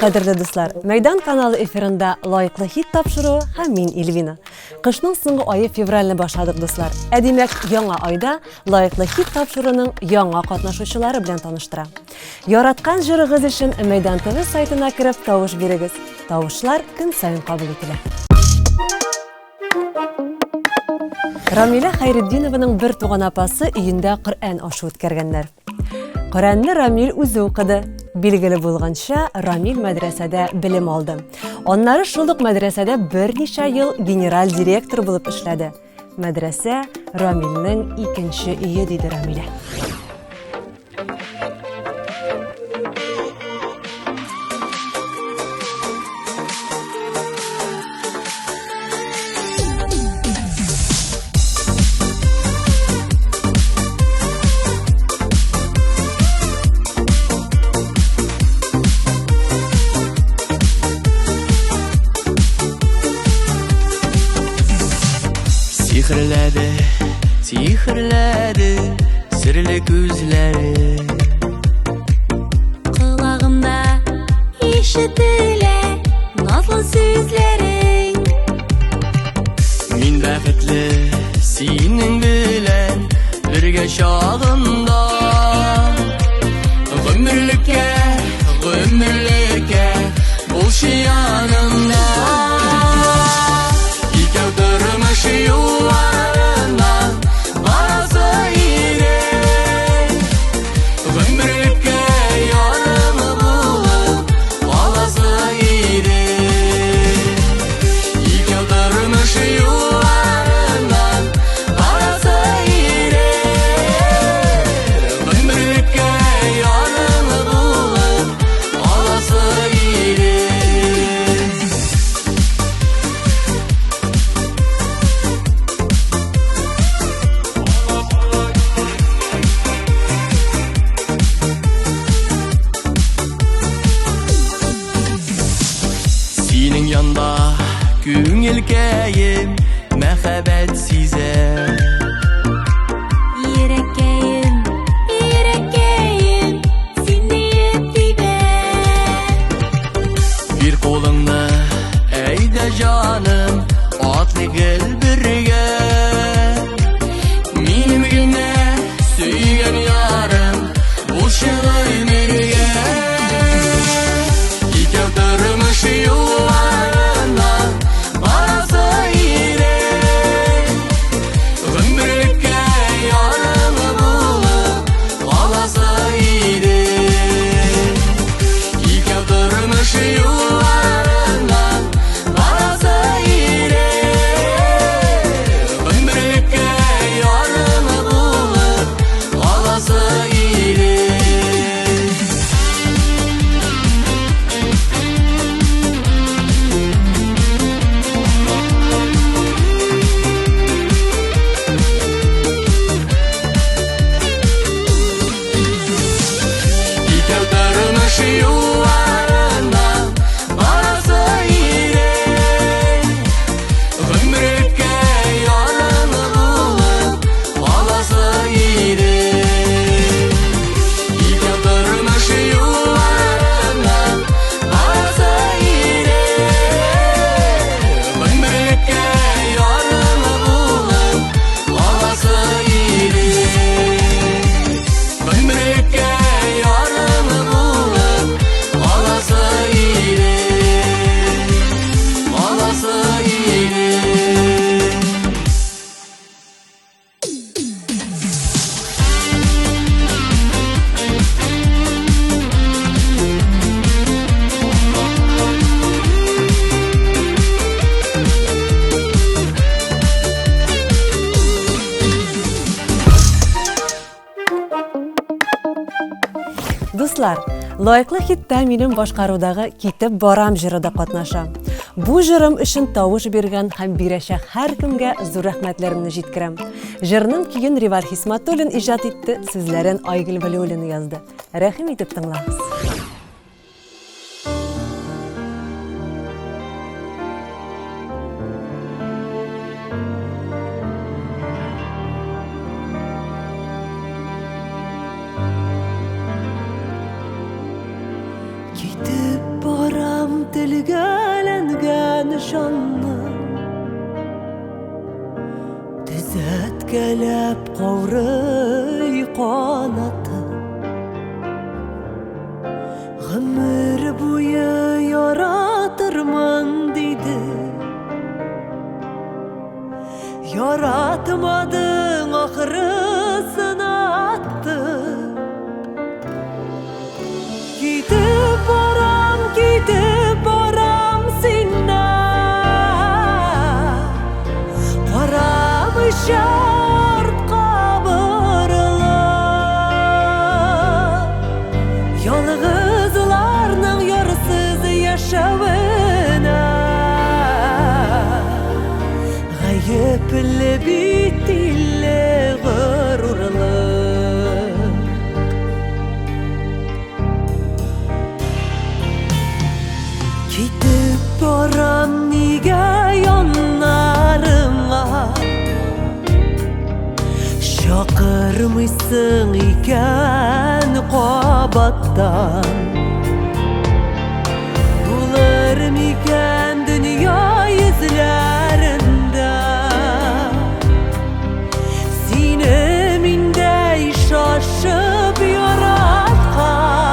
Кадерле дуслар, Мәйдан каналы эфирында лайыклы хит тапшыру һәм мин Эльвина. Кышның соңгы айы февральне башладык дуслар. Димәк, яңа айда лайыклы хит тапшыруның яңа катнашучылары белән таныштыра. Яраткан җырыгыз өчен Мәйдан ТВ сайтына кереп тавыш бирегез. Тавышлар көн сайын кабул ителә. Рамиля Хайретдинованың бер туган апасы өендә Коръән ашы үткәргәннәр. Коръәнне Рамил үзе укыды. Билгеле булганча, Рамил мәдрәсәдә белем алды. Аннары шулдык мәдрәсәдә берничә ел генераль директор булып эшләде. Мәдрәсә Рамилнең икенче өе диде Рамиля. Сихрләде серле күзләре, Колагымда ишетелә назлы сүзләрең. мин бәхетле синең белән бергә чагымда. Гөмерлеккә булшы янымда. Икәү тормыш юлларына барасы иде. Гөмерлеккә ярымы булып каласы иде. Икәү тормыш юлларына барасы иде. Гөмерлеккә ярымы булып каласы иде. Синең янда күңелкәем мәхәббәт сизә. Йөрәккәем, син диеп тибә. Bir қолыңны әйдә җаным, атлый гел бергә. Минем генә сөйгән ярым, булшы гомергә. Икәү тормыш юлларына барасы иде. Гөмерлеккә ярымы булып каласы иде. Икәү тормыш юлларына барасы иде. Гөмерлеккә ярымы булып каласы иде. Икәү тормыш юлларына барасы иде. Гөмерлеккә ярымы булып каласы иде. Икәү тормыш юлларына барасы иде. Гөмерлеккә ярымы булып каласы иде. Гөмерлеккә ярымы булып каласы иде. Каласы иде. Дуслар, лайыклы хитта минем башкарудагы Китеп барам җыры да катнаша. Бу җырым өчен тавыш биргән һәм бирәчәк һәркемгә зур рәхмәтләремне җиткерәм. Җырның көен Ривар Хисматуллин иҗат итте, сүзләрен Айгөл Вәлиуллина язды. Рәхим итеп тыңлагыз. Китеп бара tilgelengen şanlı Tüzetkelep qavray qanatı Gımır buyu yaratırman dedi Yaratmadın ahırısını attı Gidip varam sinna Varam şart kabırlı Yalğızlarının yarısız yaşavına Gayipli bitille gırurlı Gidip varam nige yanlarına Şakırmışsın iken qabattan Bulur miken dünya yüzlerinde Sineminde şaşıp yaratkan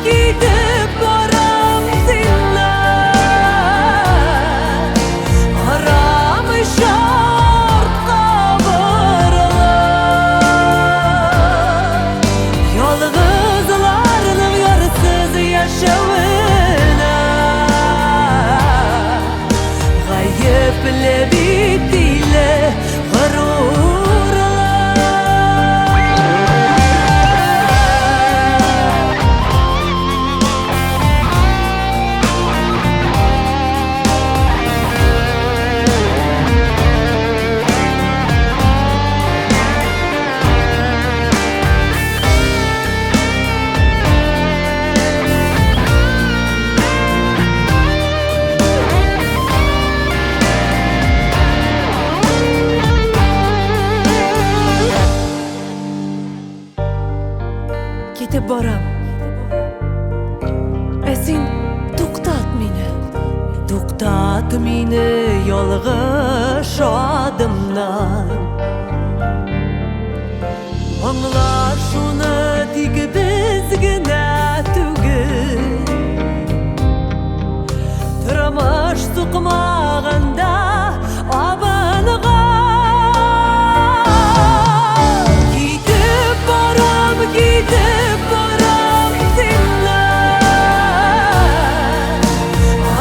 Gidip varam sinne Aram şart kabırlı Yalğızlarının yarısız yaşavına Gayipli bitile Gidip varam Esin tuktat meni yalğış adımdan Anlar şunu dik bizgine tügül Tırmış sıkmağında abanığa Gidip varam sinne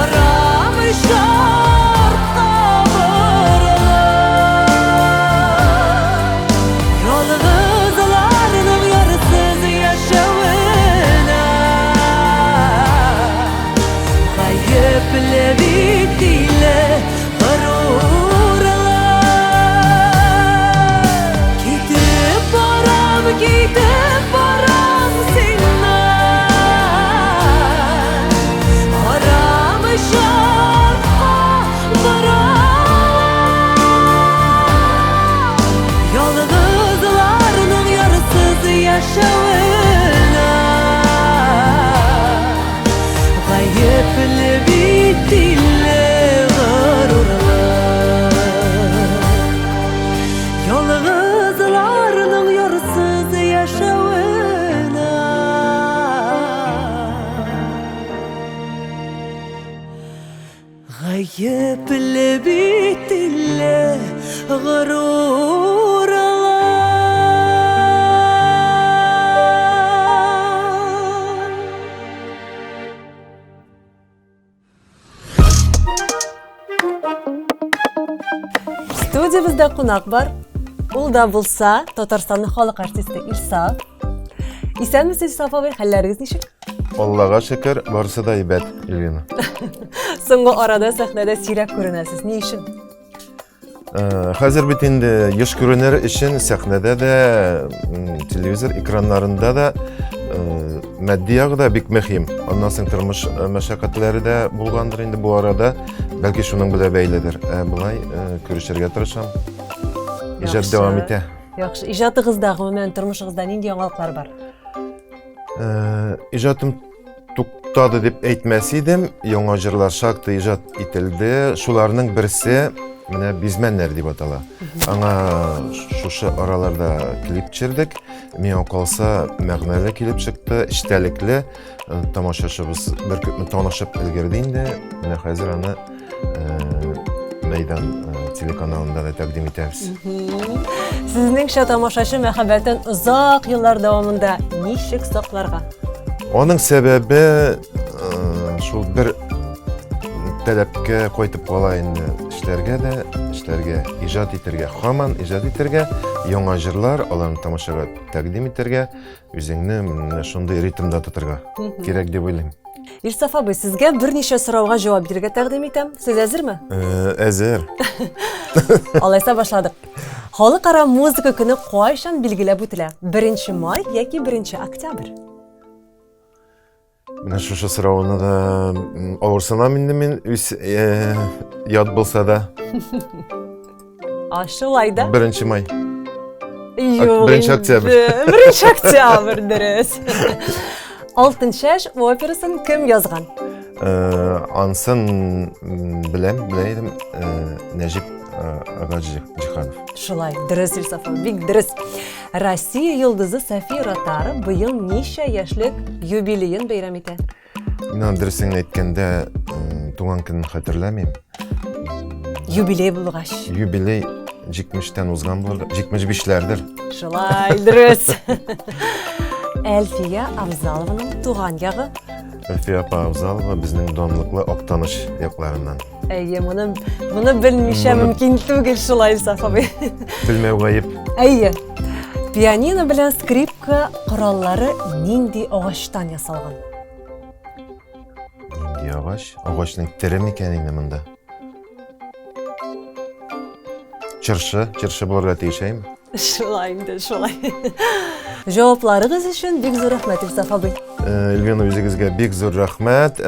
Aram şart kabırlı Yalğızlarının yarısız yaşavına Gayipli bitile gırurlı Gidip varam sinne Aram şart kabırlı Yalğızlarının yarısız yaşavına Gayipli bitile gırurlı Yalğızlarının yarısız yaşavına Gayipli bitile gırurlı Студиябызда қонақ бар. Ул да булса Татарстанның халык артисты Илсаф. Исәнмесез Илсаф абый, хәлләрегез ничек? Аллага шөкер, барысы да әйбәт, Эльвина. Соңгы арада сәхнәдә сирәк күренәсез. Ни өчен? Хәзер бит инде еш күренер өчен сәхнәдә дә, телевизор экраннарында да матди ягы да бик мөһим. Аннан соң тормыш мәшәкатьләре дә булгандыр инде бу арада. Бәлки шуның белән бәйледер. Булай күрешергә тырышам. Иҗат дәвам итә. Яхшы. Иҗатыгызда, гомумән тормышыгызда нинди яңалыклар бар? Ижатым туктады деп әйтмәс идем, яңа җырлар шактый иҗат ителде. Шуларның берсе менә Бизмәннәр дип атала. Аңа шушы араларда клип төшердек. Миңа калса мәгънәле килеп чыкты, эчтәлекле. Тамашачыбыз бер күпме танышып өлгерде инде. Менә хәзер аны Мәйдан телеканалында да тәкъдим итәбез. Сезнеңчә тамашачы мәхәббәтен озак еллар дәвамында ничек сакларга? Аның сәбәбе шул бер таләпкә кайтып кала инде. Эшләргә, иҗат итәргә, һаман иҗат итәргә, яңа җырлар, аларны тамашага тәкъдим итәргә, үзеңне менә шундый ритмда тотарга кирәк дип уйлыйм. Илсаф абый, сезгә берничә сорауга җавап бирергә тәкъдим итәм. Сез әзерме? Әзер. Алайса башладык. Халыкара музыка көне кайчан билгеләп үтелә? 1 май яки 1 октябрь? Менә шушы сорауны да авырсынам инде мин, ят булса да. Шулай да. 1 май. Юк, 1 октябрь. 1 октябрь, дөрес. Алтын чәч операсын кем язган? Ансын беләйдем, Нәҗип Җиһанов. Шулай, дөрес Илсаф, бик дөрес. Россия йолдызы София Ротару быел ничә яшьлек юбилейын бәйрәм итә? Мин дөресен әйткәндә, туган көнне хәтерләмим. Юбилей булгач. Юбилей 70-тән узган булыр, 75-ләрдер. Шулай, дөрес. Әлфия Абзалованың туган ягы? Әлфия апа Абзалова безнең данлыклы Актаныш якларыннан. Әйе, моны белмичә мөмкин түгел, шулай Илсаф абый. Белмәү гаеп. Әйе. Пианино белән скрипка кораллары нинди агачтан ясалган? Нинди агач? Агачның тере микән инде монда? Чыршы булырга тиешәйме? Шулай инде, шулай. Җавапларыгыз өчен бик зур рәхмәт Илсаф абый. Элвина, үзегезгә бик зур рәхмәт.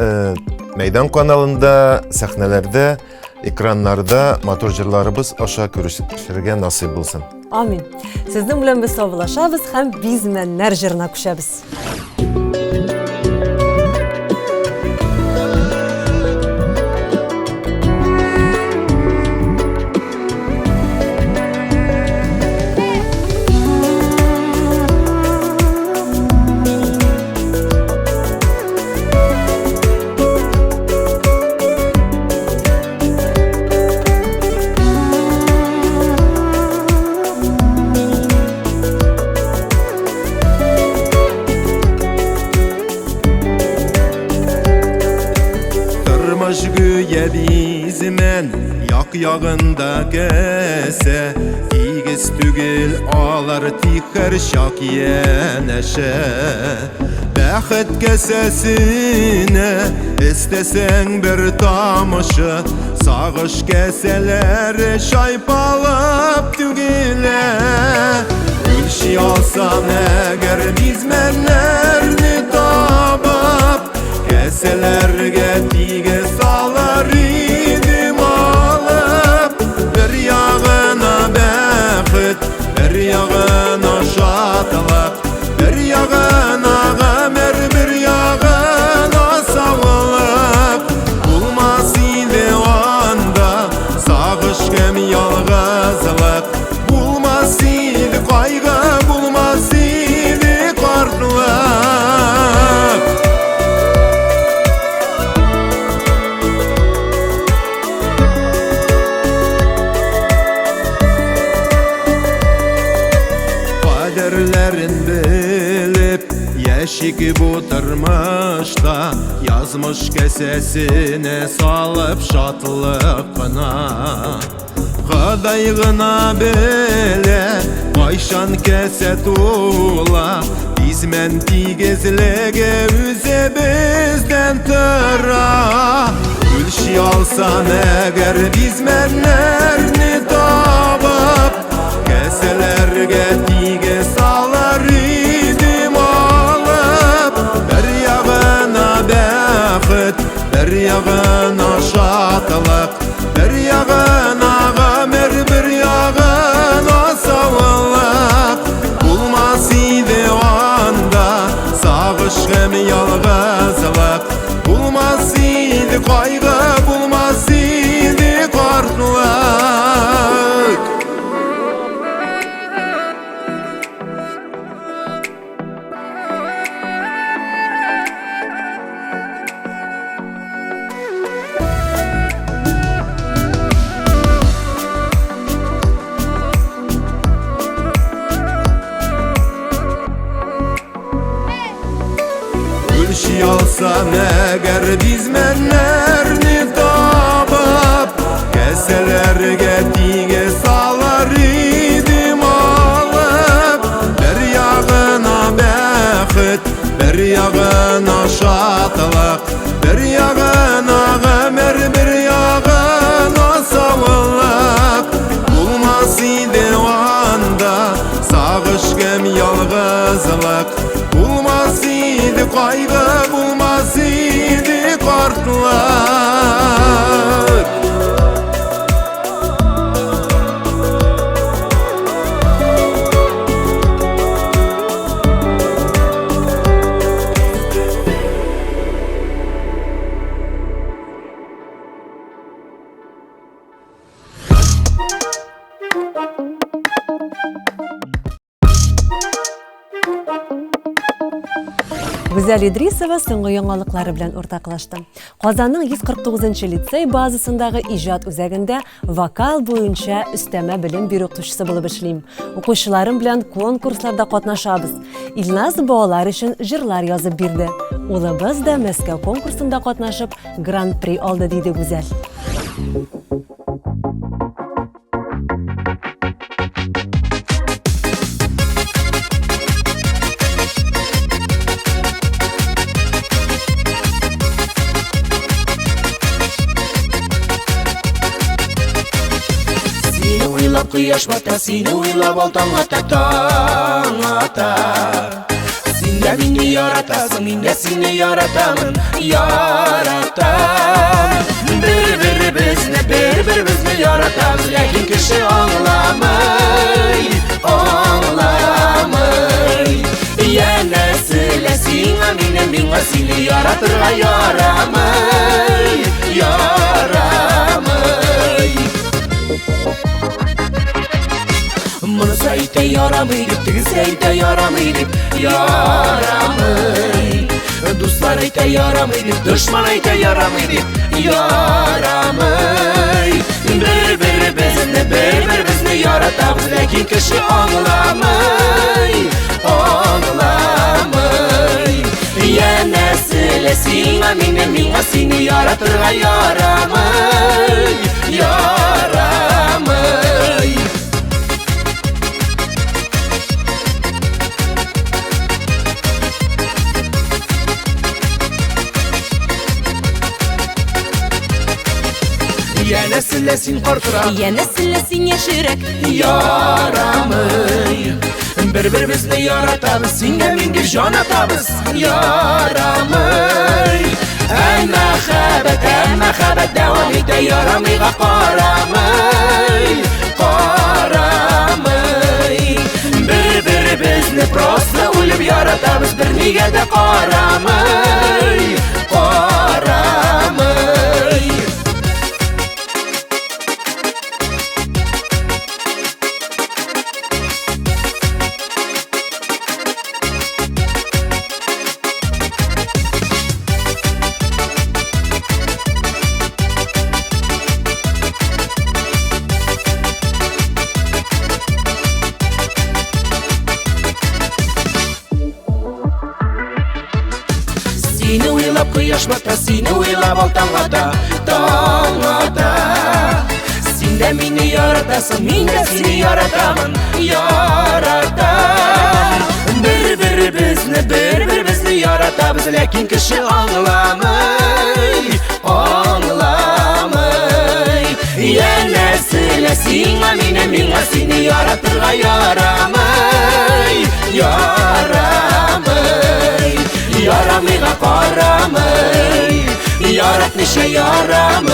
Мәйдан каналында, сәхнәләрдә, экраннарда матур җырларыбыз аша күрешергә насыйп булсын. Амин. Сезнең белән без саубуллашабыз һәм Бизмәннәр җырына күчәбез. Güye bizmen yak-yağında kese Tigiz tügül alar tikher şak yeneşe Bәхет кесесine istesen bir tamışı Sağış keseleri şaypalıp tügüle Gülşi alsan eğer bizmenlerini tabıp Keselerge tige salar idim alıp Bir yağına bәхет, bir yağına şatılık Bir yağına ömür, bir yağına sağlık Bulmaz idi o anda sağış kem yalğızlık Bulmaz idi kaygı, bulmaz idi kartlık Kaderlerin bilip yeşik bu tırmışta Yazmış kesesine salıp şatlıkına Kadaygına bile kayşan kese tuğla Bizmen tigizlege üze bizden tıra Gülşi alsan eğer bizmenlerini tabıp Keselerge tige salar idim alıp Bir yağına bәхет, bir yağına şatılık Bir yağına ömür, bir yağına sağlık Bulmaz idi o anda sağış Мәгәр дизмәннәрне табып Кәсәләргә тиге салар идем алып Бер ягына бәхет, бер ягына шатлык Бер ягына гомер, бер ягына саулык Булмас иде анда сагыш һәм ялгызлык Булмас иде кайгы, булмас иде картлык Гүзәл Идрисова соңгы яңалыклары белән уртаклашты. Казанның 149-нчы лицей базасындагы иҗат үзәгендә вокал буенча өстәмә белем бирү укытучысы булып эшлим. Укучыларым белән конкурсларда катнашабыз. Илназ балалар өчен җырлар язып бирде. Улыбыз да Мәскәү конкурсында катнашып, гран-при алды диде Гүзәл. Кояш бата, сине уйлап алтан ата, таң ата. Син дә мине яратасың, мин дә сине яратамын, яратам. Бер-беребезне яратабыз, ләкин кеше аңламый, аңламый. Янәселә сиңа минем, миңа сине яратырга ярамый, ярамый. Монысы әйтә ярамый дип, тегесе әйтә ярамый дип, ярамый. Дуслар әйтә ярамый дип, дошман әйтә ярамый дип, ярамый. Бер-беребезне яратабыз, ләкин кеше аңламый, аңламый. Янәселә сиңа минем, миңа сине яратырга ярамый, ярамый. Янәселә син картырак, Янәселә син яшерәк ярамый. Бер-беребезне яратабыз, сиңа мингә җан атабыз, ярамый. Мәхәббәт дәвам итә, ярамыйга карамый, карамый. Бер-беребезне просто үлеп яратабыз, бер нигә дә карамый, карамый. Сине уйлап кояш бата, сине уйлап алтан ата, таң ата. Син дә мине яратасың, мин дә сине яратамын, яратам. Бер-беребезне яратабыз, ләкин кеше аңламый, аңламый. Янәселә сиңа минем, миңа сине яратырга ярамый, ярамый. Ярамыйга карамый, яратмыйча ярамый.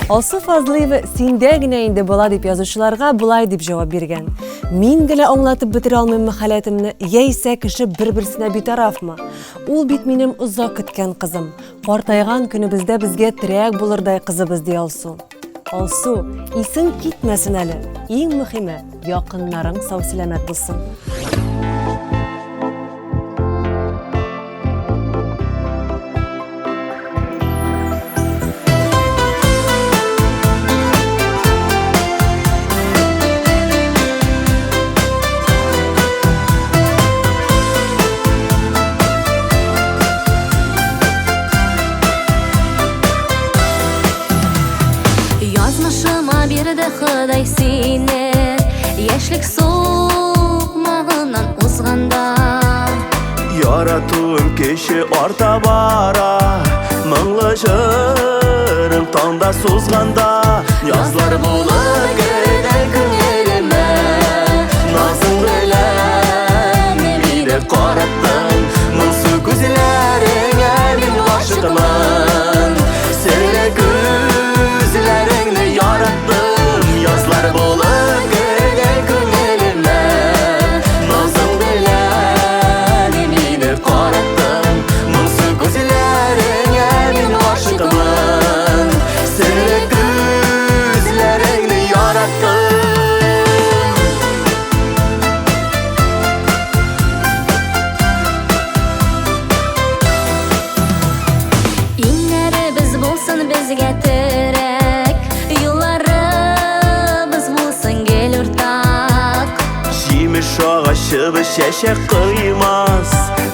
Алсу Фазлыева синдә генә инде була дип язучыларга булай дип җавап биргән. Мин генә аңлатып бетерә алмыйм хәләтемне, яисә кеше бер-берсенә битарафмы? Ул бит минем озак көткән кызым. Картайган көнебездә безгә терәк булырдай кызыбыз ди Алсу. Алсу, исең китмәсен әле. Иң мөһиме, якыннарың сау-сәламәт булсын. Алтыдай сені Яшілік соқмағынан ұзғанда Яратуым кеші арта бара Мұңлы жырым таңда созғанда Язлар болып кірген күнеліме Назың білем мені қараттың Мұңсу көзлеріңе мен ғашығымын Сені көзлеріңді яраттым Язлар болып кірген күнеліме Назың білем мені қараттың Мұңсу көзлеріңе мен ғашығымын Сені көзлеріңді яраттым Бізге тірек Юлларыбыз болсын кел ұртақ Жеміш ағашыбы шәшек қоймас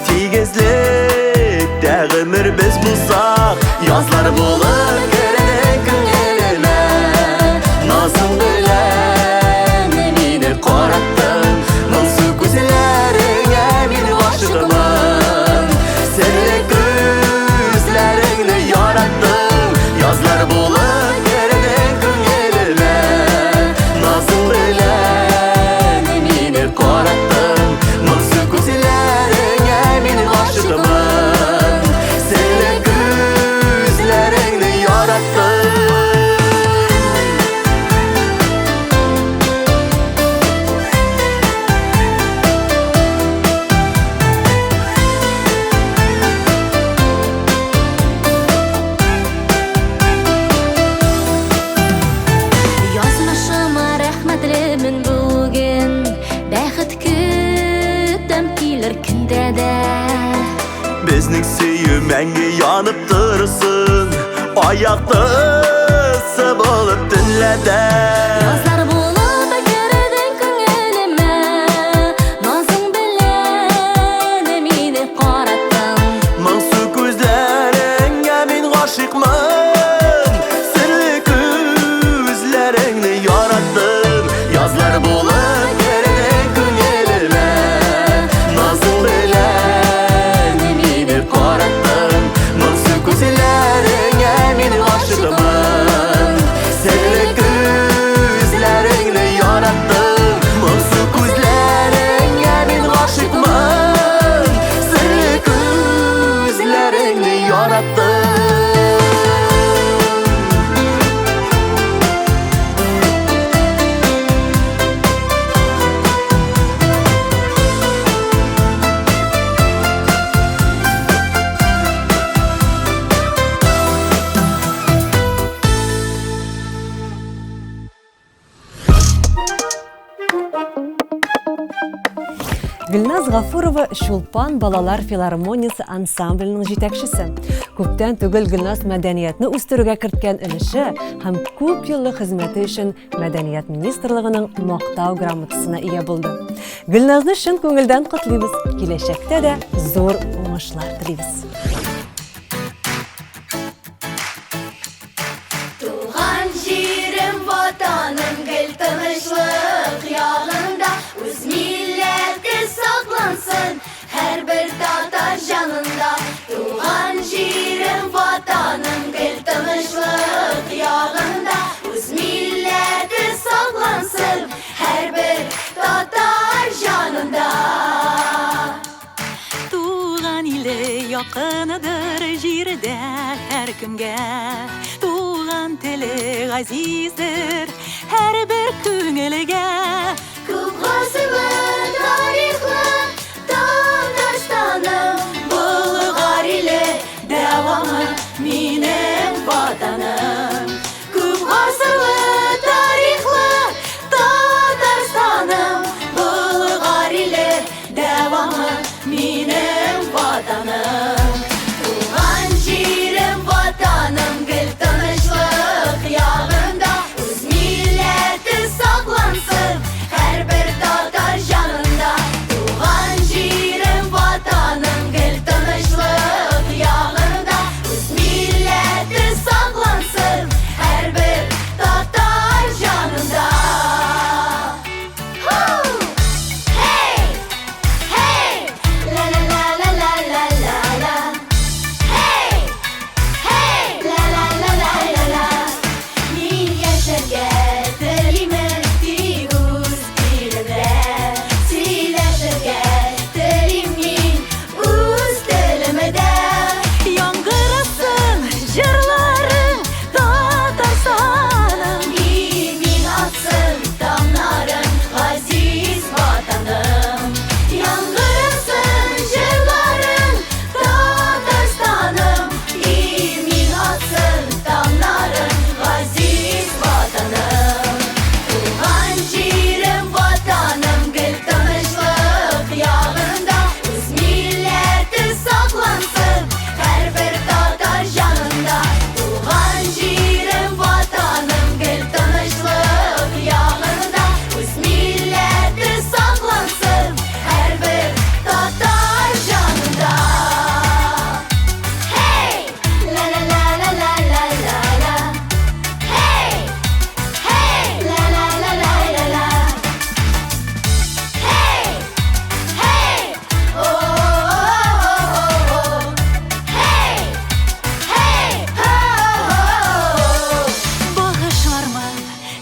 Тегізлік тәғімір біз бұлсақ Язлар болып кірген күнеліме Назың білем мені қараттың Мұңсу көзлеріңе мен ғашығымын Сені көзлеріңді яраттым Язлар болып кірген күнеліме Назың білем мені қараттың Мұңсу көзлеріңе мен ғашығымын Сені көзлеріңді яраттым Язмышыма рәхмәтлімін бүгін Бәхет күтім келер күнде де Біздің сүйі мәңгі янып тұрсын Аяқтысы болып түнләді Язлар болып кірген күнеліме Назың білем мені қараттың Мұңсу көзлеріңе мен ғашықмын Сірлі көзлеріңді яраттым Язлар болып кірген күнеліме Назың білем мені қараттым Мұңсу көзлеріңе мен ғашығымын Сірлі көзлеріңді яраттым Мұңсу көзлеріңе мен ғашықмын Сірлі көзлеріңді яраттым Гүлназ Ғафурова Шулпан балалар филармониясы ансамблінің жетекшісі. Көптен түгел Гүлназ мәдәниятны үстерүгә керткән өлеше һәм күп еллык хезмәте өчен Мәдәният министрлыгының мактау грамотасына ия булды. Гүлназны шын күңелдән котлыйбыз. Киләчәктә дә зур уңышлар телибез. Туган җирем, ватаным, гел тынычлык ягында Үз милләте саклансын һәрбер татар җанында Туган җирем, ватаным, гел тынычлык ягында Үз милләте саклансын һәрбер татар җанында Туган иле якыныдыр җирдә һәркемгә Туган теле газиздер һәрбер күңелгә Күп гасырлы тарихлы Татарстаным Болгар иле дәвамы минем ватаным Күп гасырлы тарихлы Татарстаным Болгар иле дәвамы минем ватаным Туган җирем, ватаным, гел тынычлык ягында Үз милләте саклансын һәрбер татар җанында Туган җирем, ватаным, гел тынычлык ягында Үз милләте саклансын һәрбер татар җанында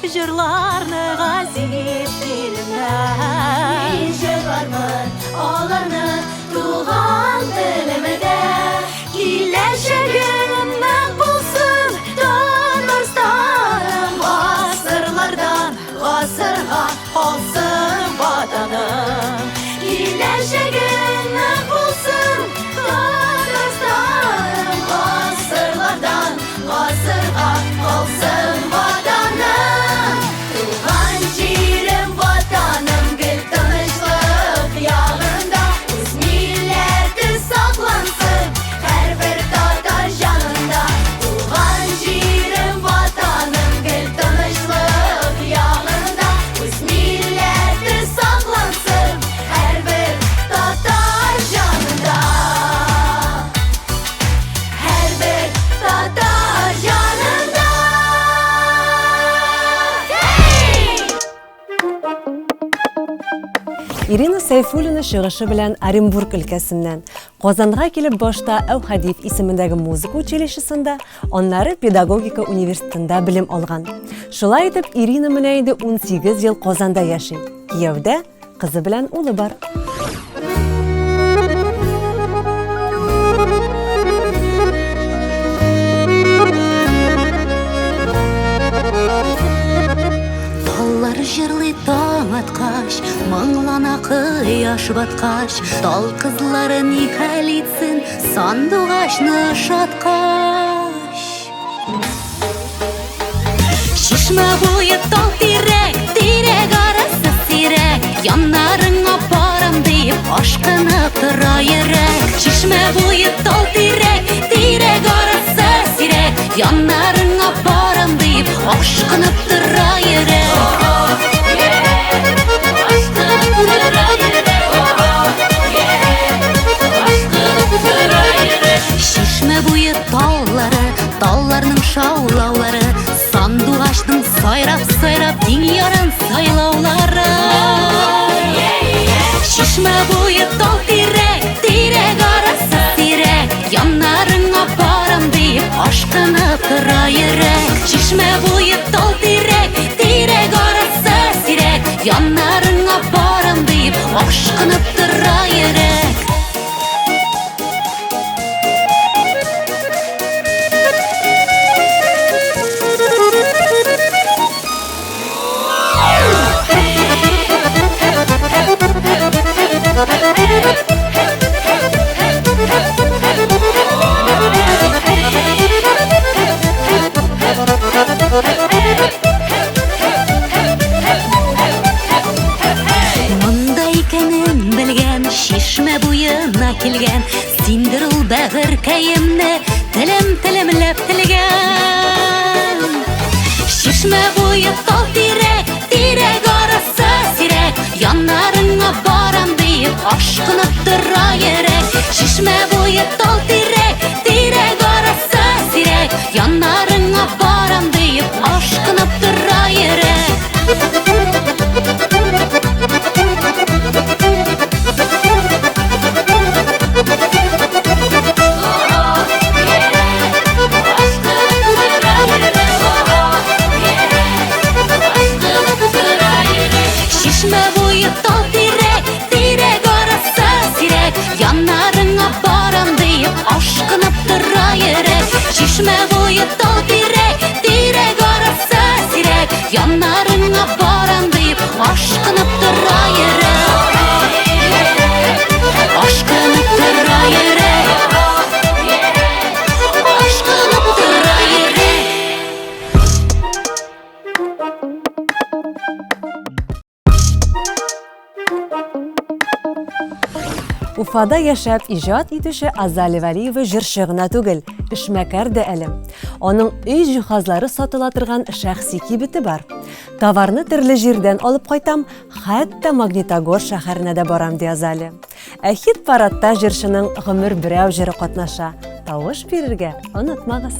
жырларны газиз телемә. Мин җырлармын аларны туган телемдә. Киләчәгем мәк булсын Татарстаным, гасырлардан гасырга калсын ватаным. Киләчәгем мәк булсын Татарстаным, гасырлардан гасырга калсын ватаным. Туган җирем ватаным гел тынычлык ягында, үз милләте саклансын һәрбер татар җанында. Туган җирем ватаным гел тынычлык ягында, үз милләте саклансын һәрбер татар җанында. Һәрбер татар җанында. Ирина Сайфуллина чыгышы белән Оренбург өлкәсеннән Казанга килеп башта Әүхәдиф исемендәге музыка училищесында, аннары педагогика университетында белем алган. Шулай итеп, Ирина менә инде 18 ел Казанда яши. Кияүдә кызы белән улы бар. Таллар җырлый таң аткач, моңлана кояш баткач, тал кызлары ни хәл итсен сандугачны шаткач. Чишмә буе тал тирәк, тирәк арасы сирәк, яннарыңа барам дип ашкынып тора йөрәк. Чишмә буе тал тирәк, тирәк арасы сирәк, яннарыңа барам дип ашкынып тора йөрәк. Чишмә буе таллары, талларның шаулаулары, сандугачның сайрап-сайрап диң ярын сайлаулары. Чишмә буе тал тирәк, тирәк арасы сирәк, яннарыңа барам дип ашкынып тора йөрәк. Чишмә буе тал тирәк, тирәк арасы сирәк, яннарыңа барам дип ашкынып тора йөрәк. Монда икәнен белгән, чишмә буена килгән, синдер ул бәгыркәемне телемләп телгән. Чишмә буе тал тирәк, тирәк арасы сирәк, яннарыңа барам дип ашкынып тора йөрәк. Чишмә буе тал тирәк, тирәк арасы сирәк, яннарыңа барам дип ашкынып тора йөрәк. Чишмә буе тал тирәк, тирәк арасы сирәк, яннарыңа барам дип ашкынып тора йөрәк. Чишмә буе тал тирәк, тирәк арасы сирәк, яннарыңа барам дип ашкынып тора йөрәк. Ашкынып тора йөрәк. Ашкынып тора йөрәк. Уфада яшәп иҗат итүче Азали Вәлиева җырчы гына түгел, эшмәкәр дә әлем. Аның өй җиһазлары сатыла торган шәхси кибете бар. Товарны төрле җирдән алып кайтам, хәтта Магнитогор шәһәренә дә барам ди Азали. Ә хит парадта җырчының гомер берәү җыры катнаша. Тавыш бирергә онытмагыз.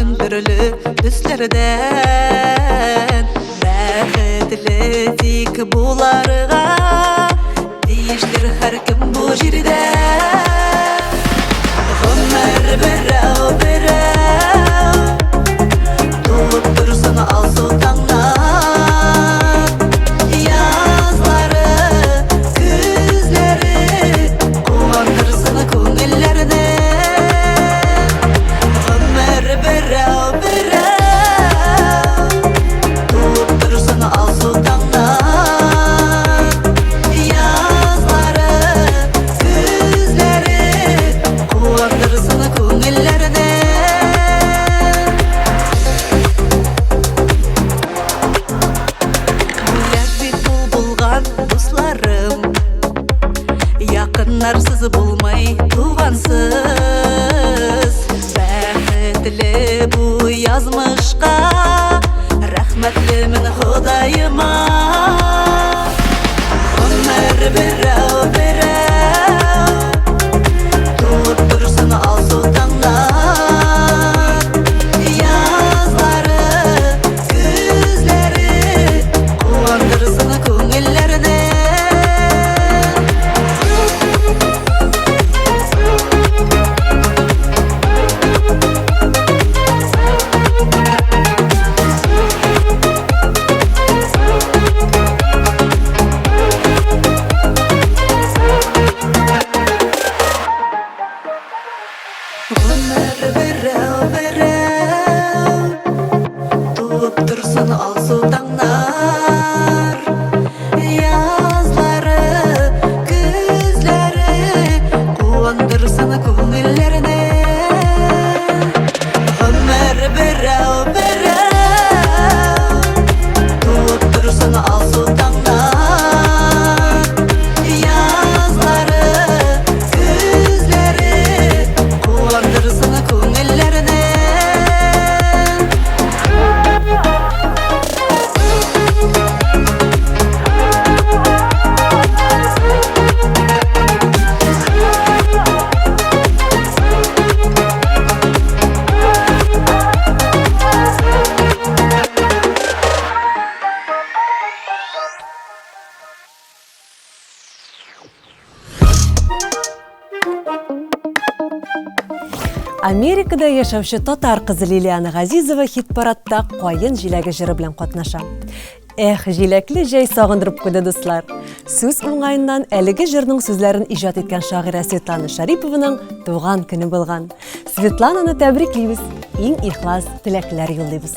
Yaşayın türlü düslerden Bäxetli tik bularga Değiştir her kim bu jirde Ömer berau berau Tuğup dursun al sultanlar Yazları, güzleri Kuvandırsın köngüllerde Ömer berau berau Tuğup dursun al sultanlar Yazları, güzleri Kuvandırsın köngüllerde Bit bulgan dostlarım Yakınlarsız bulmay tuğansız Bäxetli bu yazmışqa Rahmetli min Hudayıma Ömer berau berau Tuğup dursun al sultanlar Yazları, güzleri Kuvandırsın köngüllerde Ömer berau berau Tuğup dursun al sultanlar Yazları, güzleri Kuvandırsın köngüllerine Ömer berau berau Tuğup dursun al sultanlar Yazları, güzleri Kuvandırsın köngüllerine Америкада яшәүче татар кызы Лилияна Газизова хит-парадта кайын җиләге җыры белән катнаша. Эх, җиләкле җәй сагындырып куйды дуслар. Сүз уңаеннан әлеге җырның сүзләрен иҗат иткән шагыйрә Светлана Шарипованың туган көне булган. Светлананы тәбриклибез, иң ихлас теләкләр юллыйбыз.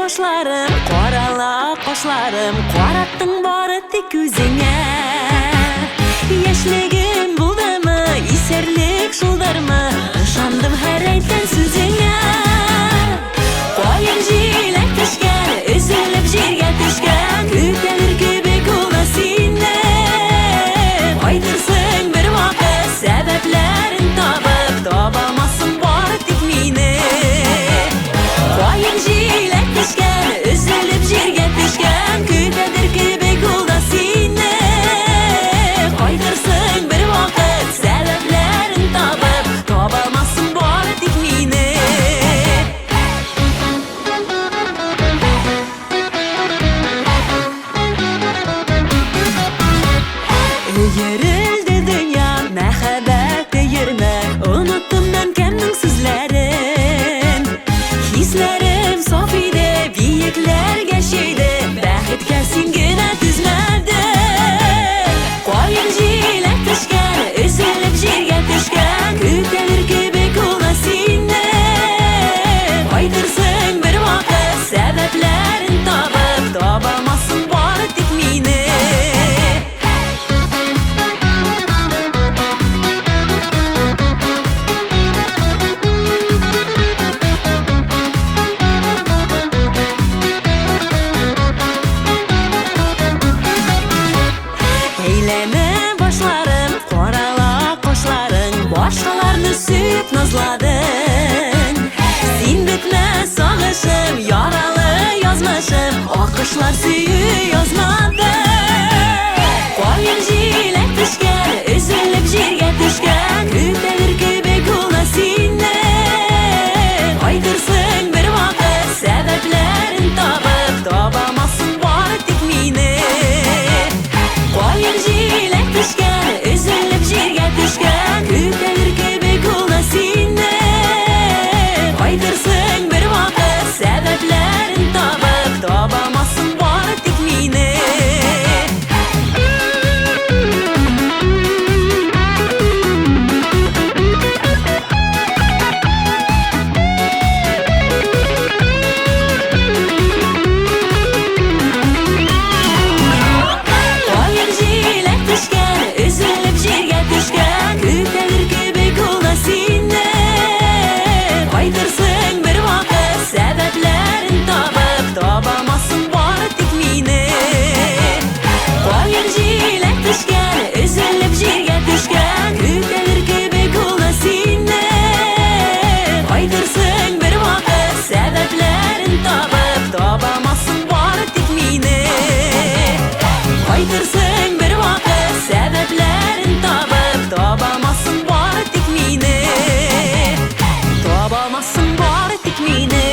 Başlarım, qarala qaşlarım Qarаттың бары тик үзеңә Яшьлегем булдымы, исәрлек шулдармы Ышандым һәр әйткән сүзеңә Кайын җиләк төшкән, өзелеп җиргә төшкән Көтәлер кебек ул да сине Кайтырсың бер вакыт сәбәпләрен табып Табамассың бары тик мине Кайын җиләк төшкән, өзелеп җиргә төшкән Көтәлер кебек ул да сине Кайтырсың бер вакыт сәбәпләрен табып Табамассың бары тик мине Кышlar süyü yazmadı Koyun jilek düşken Üzülüp jirge düşken Kütelir gibi kula sinne Aydırsın bir vakit Sebeplerin tabıp Tabamasın var dikmini Koyun jilek düşken Üzülüp jirge düşken Kütelir gibi kula sinne Aydırsın bir vakit Sebeplerin tabıp Tabamasın var dikmini Koyun jilek düşken Üzülüp jirge düşken Kütelir gibi kula sinne Aydırsın bir vakit Sebeplerin tabıp Tabamasın var dikmini Koyun jilek düşken Üzülüp jirge düşken Kütelir gibi kula sinne Aydırsın bir vakit Sebeplerin tabıp Tabamasın var dikmini Aydırsın bir vakit Sebeplerin tabıp Tabamasın var dikmini Tabamasın var dikmini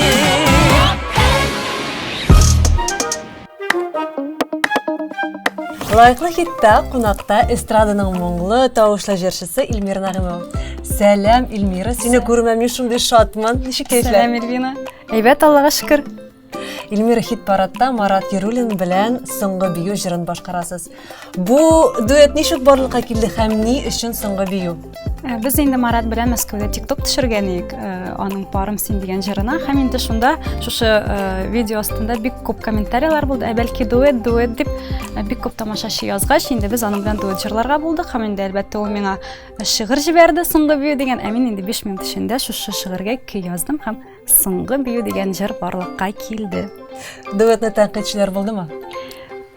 Лайыклы хитта кунакта эстраданың моңлы тавышлы җырчысы Илмира Нагыймова. Сәлам, Илмира, сине күрмәм мин шундый шатман. Ничек кәйфләр? Сәлам, Эльвина. Әйбәт, Аллага шөкер. Илмира хит парадта Марат Яруллин белән соңгы бию җырын башкарасыз. Бу дуэт ничек барлыкка килде һәм ни өчен соңгы бию? Без инде Марат белән Мәскәүдә TikTok төшергән идек, аның парым син дигән җырына. Һәм инде шунда шушы видео астында бик күп комментарийлар булды. Бәлки дуэт дип бик күп тамашачы язгач, инде без аның белән дуэт җырларга булдык. Һәм инде әлбәттә ул миңа шигырь җибәрде, соңгы бию дигән. Мин инде 5 минут эчендә шушы шигырьгә көй яздым һәм соңгы бию дигән җыр барлыкка килде. Дуэтны тәнкыйтьчеләр булдымы?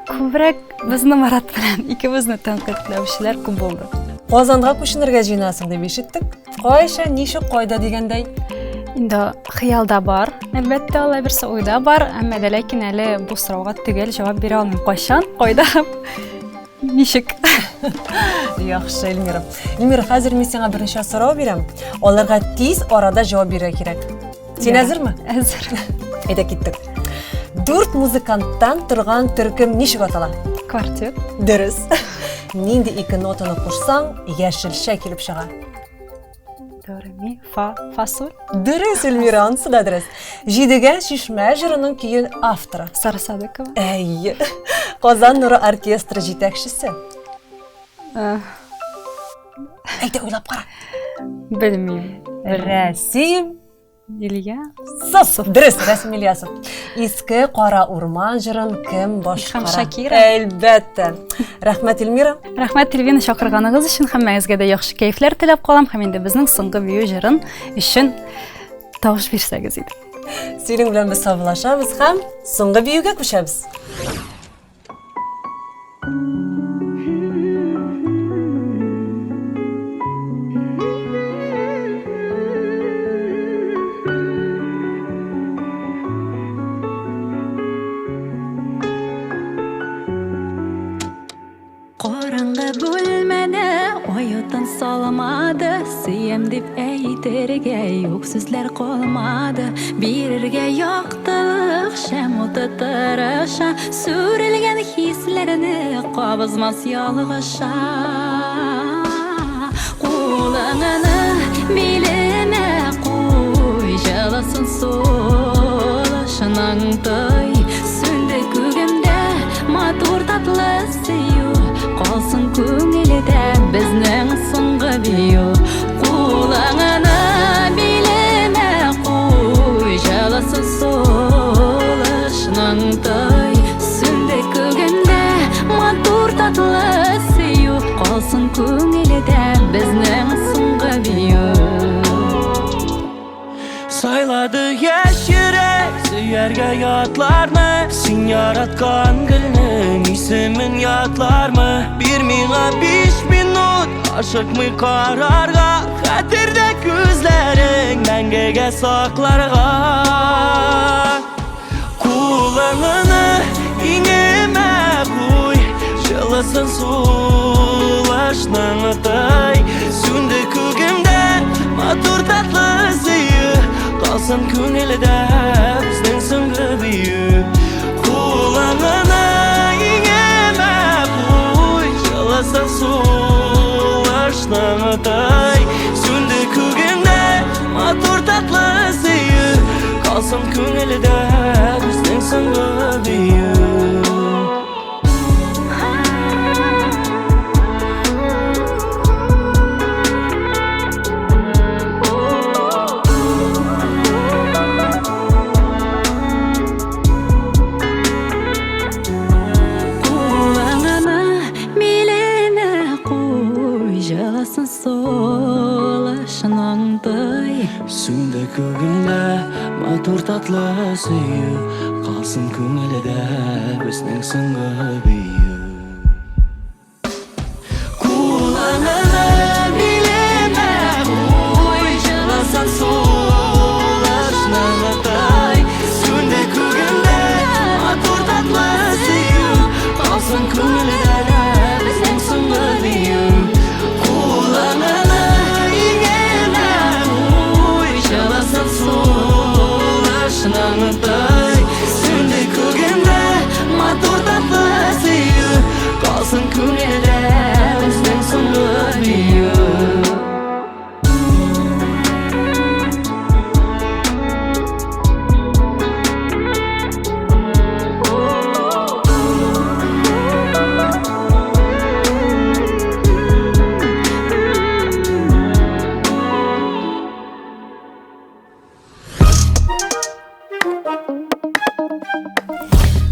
Күбрәк безне Марат белән икебезне тәнкыйтьләүчеләр күп булды. Казанга күченергә җыенасың дип ишеттек. Кайча, ничек, кайда дигәндәй? Инде хыялда бар, әлбәттә алай берсе уйда бар, әмма дә ләкин әле бу сорауга төгәл җавап бирә алмыйм. Кайчан, кайда, ничек? Яхшы, Эльмира. Эльмира, хәзер мин сиңа берничә сорау бирәм. Аларга тиз арада җавап бирергә кирәк. Син әзерме? Әзер. Әйдә киттек. 4 музыканттан торган төркем ничек атала? Квартет. Дөрес. Нинди ике нотаны кушсаң, яшелчә килеп чыга. До, ре, ми, фа, соль. Дөрес, Эльмира, анысы да дөрес. Җидегән шишмә җырының көен авторы. Сара Садыкова. Әйе. Казан нуры оркестры җитәкчесе. Әйдә, уйлап кара. Белмим. Рәсим Илья. Сосов. Дөрес, Рәсим Ильясов. Иске кара урман җырын кем башкара? Илһам Шакиров. Әлбәттә. Рәхмәт, Эльмира. Рәхмәт, Эльвина, чакырганыгыз өчен һәммәгезгә дә яхшы кәйфләр теләп калам һәм инде безнең соңгы бию җырын өчен тавыш бирсәгез иде. Синең белән без саубуллашабыз һәм соңгы биюгә күчәбез. Караңгы бүлмәдә оятын салмады, сөям дип әйтергә юк сүзләр калмады. Бирергә яктылык шәм уты тырыша, сүрелгән хисләрне кабызмас ялгыша. Кулыңны билемә куй, җылысын сулышының той, сүнде күгемдә матур татлы сөю. Қалсын күңелдә безнең соңгы бию. Кулыңны билемә куй, җылысын сулышның той, сүнде күгемдә матур татлы сөю. Қалсын күңелдә безнең соңгы бию. Сайлады яшь йөрәк сөяргә ятлармы? Син яраткан гөлнең исемен ятлармы? Бир миңа 5 минут ашыкмый карарга, хәтердә күзләрең мәңгегә сакларга. Кулыңны Kuy Жылысын сулашның атай Сүнді күгімде матур татлы сүйі Қалсын көңілді біздің сүңгі бүйі Құлаңына еңеме Kuy Жылысын сулашның атай Сүнді күгімде матур татлы сүйі Қалсын көңілді біздің сүңгі бүйі Сүнді көгімді матур татлы сүйі Қалсын көңілді біздің сүңгі бүйі Құлағына билеме Kuy Жылысын сулашның атай Сүнді көгімді матур татлы сүйі Қалсын көңілді біздің сүңгі бүйі Құлағына Жылысын атай Сүнді көгімді матур татлы сүйі Қалсын көңілді біздің сүңгі бүйі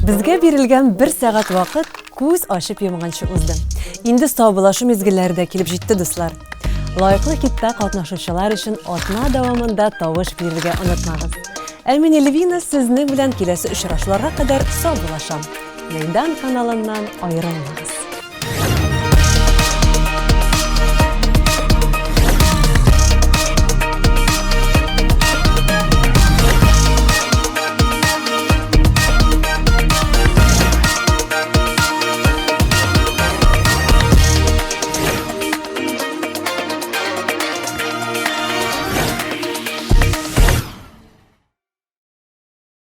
Безгә бирелгән 1 сәгать вакыт күз ачып йомганчы узды. Инде саубулашу мизгелләре дә килеп җитте, дуслар. Лайыклы хитта катнашучылар өчен атна дәвамында тавыш бирергә онытмагыз. Ә мин Эльвина сезнең белән киләсе очрашуларга кадәр саубулашам. Мәйдан каналыннан аерылмагыз.